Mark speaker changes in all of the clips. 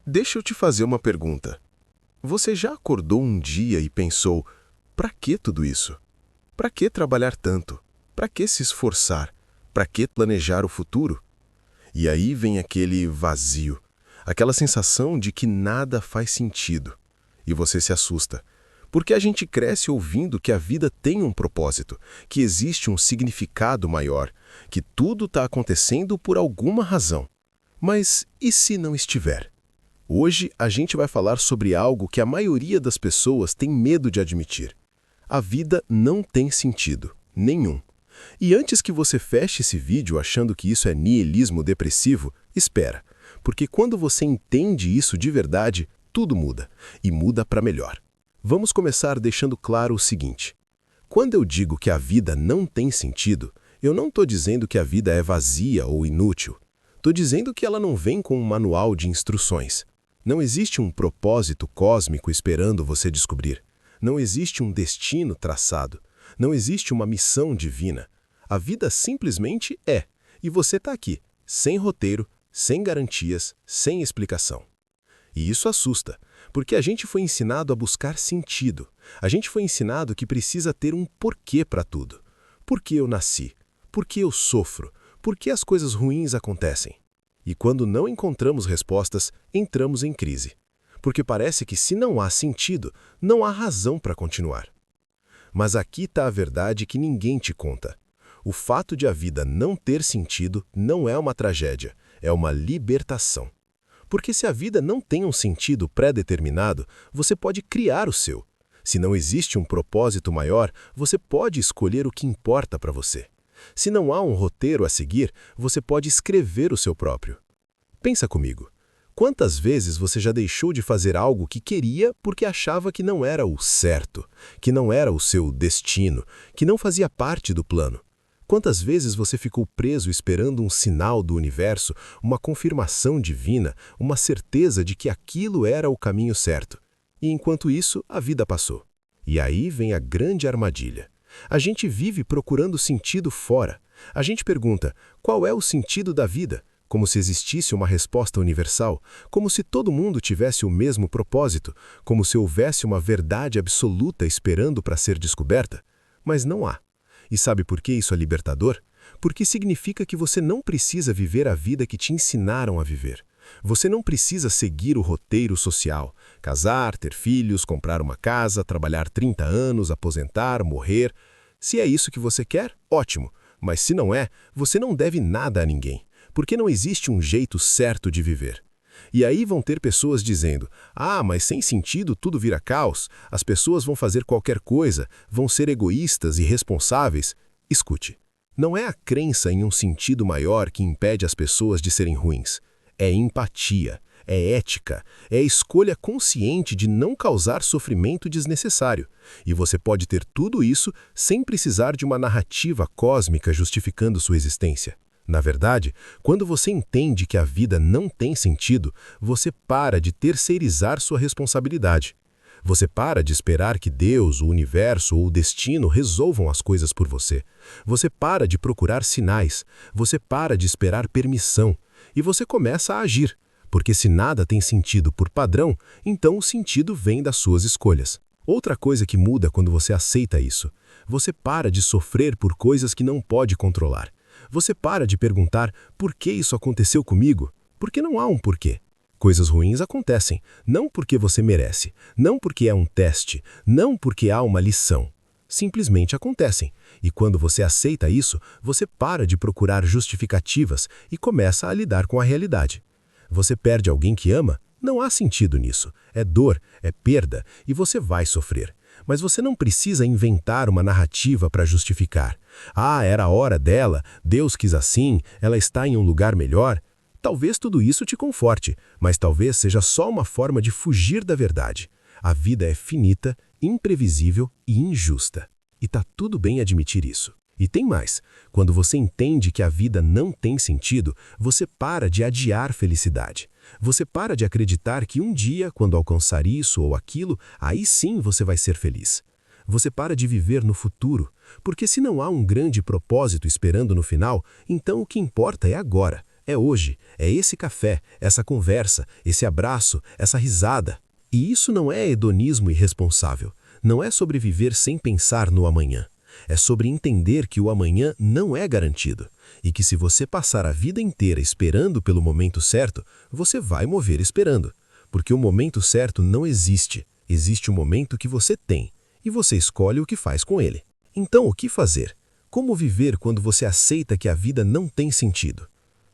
Speaker 1: Deixa eu te fazer uma pergunta. Você já acordou um dia e pensou: para que tudo isso? Para que trabalhar tanto? Para que se esforçar? Para que planejar o futuro? E aí vem aquele vazio, aquela sensação de que nada faz sentido. E você se assusta, porque a gente cresce ouvindo que a vida tem um propósito, que existe um significado maior, que tudo está acontecendo por alguma razão. Mas e se não estiver? Hoje a gente vai falar sobre algo que a maioria das pessoas tem medo de admitir. A vida não tem sentido, nenhum. E antes que você feche esse vídeo achando que isso é niilismo depressivo, espera, porque quando você entende isso de verdade, tudo muda, e muda para melhor. Vamos começar deixando claro o seguinte: quando eu digo que a vida não tem sentido, eu não estou dizendo que a vida é vazia ou inútil. Estou dizendo que ela não vem com um manual de instruções. Não existe um propósito cósmico esperando você descobrir. Não existe um destino traçado. Não existe uma missão divina. A vida simplesmente é, e você está aqui, sem roteiro, sem garantias, sem explicação. E isso assusta, porque a gente foi ensinado a buscar sentido. A gente foi ensinado que precisa ter um porquê para tudo. Por que eu nasci? Por que eu sofro? Por que as coisas ruins acontecem? E quando não encontramos respostas, entramos em crise. Porque parece que se não há sentido, não há razão para continuar. Mas aqui está a verdade que ninguém te conta. O fato de a vida não ter sentido não é uma tragédia, é uma libertação. Porque se a vida não tem um sentido pré-determinado, você pode criar o seu. Se não existe um propósito maior, você pode escolher o que importa para você. Se não há um roteiro a seguir, você pode escrever o seu próprio. Pensa comigo. Quantas vezes você já deixou de fazer algo que queria porque achava que não era o certo, que não era o seu destino, que não fazia parte do plano? Quantas vezes você ficou preso esperando um sinal do universo, uma confirmação divina, uma certeza de que aquilo era o caminho certo? E enquanto isso, a vida passou. E aí vem a grande armadilha. A gente vive procurando sentido fora. A gente pergunta: qual é o sentido da vida? Como se existisse uma resposta universal, como se todo mundo tivesse o mesmo propósito, como se houvesse uma verdade absoluta esperando para ser descoberta. Mas não há. E sabe por que isso é libertador? Porque significa que você não precisa viver a vida que te ensinaram a viver. Você não precisa seguir o roteiro social, casar, ter filhos, comprar uma casa, trabalhar 30 anos, aposentar, morrer. Se é isso que você quer, ótimo. Mas se não é, você não deve nada a ninguém, porque não existe um jeito certo de viver. E aí vão ter pessoas dizendo: ah, mas sem sentido tudo vira caos, as pessoas vão fazer qualquer coisa, vão ser egoístas e irresponsáveis. Escute, não é a crença em um sentido maior que impede as pessoas de serem ruins. É empatia, é ética, é a escolha consciente de não causar sofrimento desnecessário. E você pode ter tudo isso sem precisar de uma narrativa cósmica justificando sua existência. Na verdade, quando você entende que a vida não tem sentido, você para de terceirizar sua responsabilidade. Você para de esperar que Deus, o universo ou o destino resolvam as coisas por você. Você para de procurar sinais. Você para de esperar permissão. E você começa a agir. Porque se nada tem sentido por padrão, então o sentido vem das suas escolhas. Outra coisa que muda quando você aceita isso: você para de sofrer por coisas que não pode controlar. Você para de perguntar: por que isso aconteceu comigo? Porque não há um porquê. Coisas ruins acontecem, não porque você merece, não porque é um teste, não porque há uma lição. Simplesmente acontecem. E quando você aceita isso, você para de procurar justificativas e começa a lidar com a realidade. Você perde alguém que ama? Não há sentido nisso. É dor, é perda, e você vai sofrer. Mas você não precisa inventar uma narrativa para justificar. Ah, era a hora dela, Deus quis assim, ela está em um lugar melhor. Talvez tudo isso te conforte, mas talvez seja só uma forma de fugir da verdade. A vida é finita, imprevisível e injusta. E tá tudo bem admitir isso. E tem mais. Quando você entende que a vida não tem sentido, você para de adiar felicidade. Você para de acreditar que um dia, quando alcançar isso ou aquilo, aí sim você vai ser feliz. Você para de viver no futuro, porque se não há um grande propósito esperando no final, então o que importa é agora,
Speaker 2: é hoje, é esse café, essa conversa, esse abraço, essa risada. E isso não é hedonismo irresponsável, não é sobre viver sem pensar no amanhã. É sobre entender que o amanhã não é garantido e que se você passar a vida inteira esperando pelo momento certo, você vai morrer esperando. Porque o momento certo não existe, existe o momento que você tem e você escolhe o que faz com ele. Então, o que fazer? Como viver quando você aceita que a vida não tem sentido?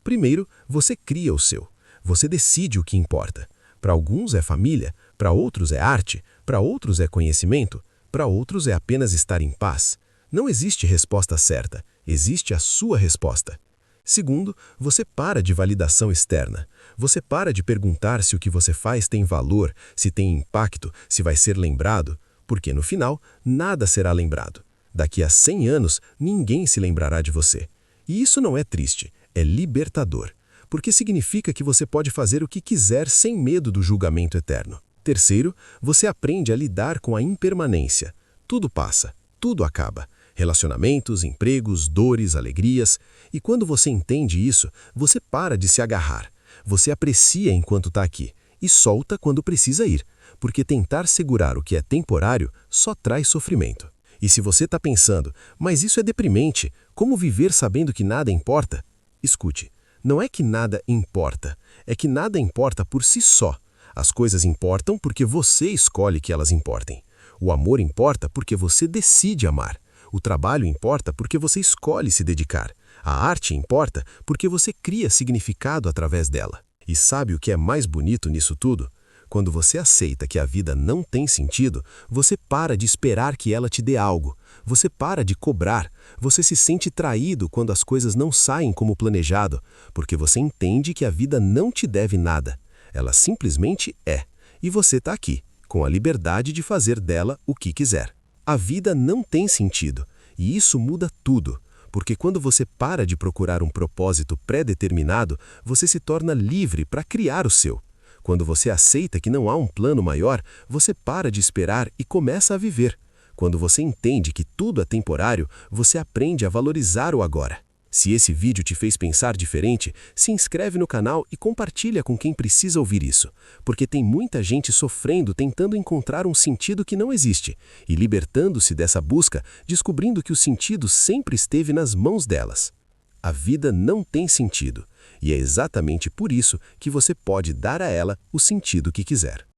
Speaker 2: Primeiro, você cria o seu. Você decide o que importa. Para alguns é família, para outros é arte, para outros é conhecimento, para outros é apenas estar em paz. Não existe resposta certa, existe a sua resposta. Segundo, você para de validação externa. Você para de perguntar se o que você faz tem valor, se tem impacto, se vai ser lembrado, porque no final, nada será lembrado. Daqui a 100 anos, ninguém se lembrará de você. E isso não é triste, é libertador, porque significa que você pode fazer o que quiser sem medo do julgamento eterno. Terceiro, você aprende a lidar com a impermanência. Tudo passa, tudo acaba. Relacionamentos, empregos, dores, alegrias. E quando você entende isso, você para de se agarrar. Você aprecia enquanto está aqui e solta quando precisa ir, porque tentar segurar o que é temporário só traz sofrimento. E se você está pensando, mas isso é deprimente, como viver sabendo que nada importa? Escute, não é que nada importa, é que nada importa por si só. As coisas importam porque você escolhe que elas importem. O amor importa porque você decide amar. O trabalho importa porque você escolhe se dedicar. A arte importa porque você cria significado através dela. E sabe o que é mais bonito nisso tudo? Quando você aceita que a vida não tem sentido, você para de esperar que ela te dê algo. Você para de cobrar. Você se sente traído quando as coisas não saem como planejado, porque você entende que a vida não te deve nada. Ela simplesmente é. E você está aqui, com a liberdade de fazer dela o que quiser. A vida não tem sentido, e isso muda tudo, porque quando você para de procurar um propósito pré-determinado, você se torna livre para criar o seu. Quando você aceita que não há um plano maior, você para de esperar e começa a viver. Quando você entende que tudo é temporário, você aprende a valorizar o agora. Se esse vídeo te fez pensar diferente, se inscreve no canal e compartilha com quem precisa ouvir isso, porque tem muita gente sofrendo tentando encontrar um sentido que não existe e libertando-se dessa busca, descobrindo que o sentido sempre esteve nas mãos delas. A vida não tem sentido, e é exatamente por isso que você pode dar a ela o sentido que quiser.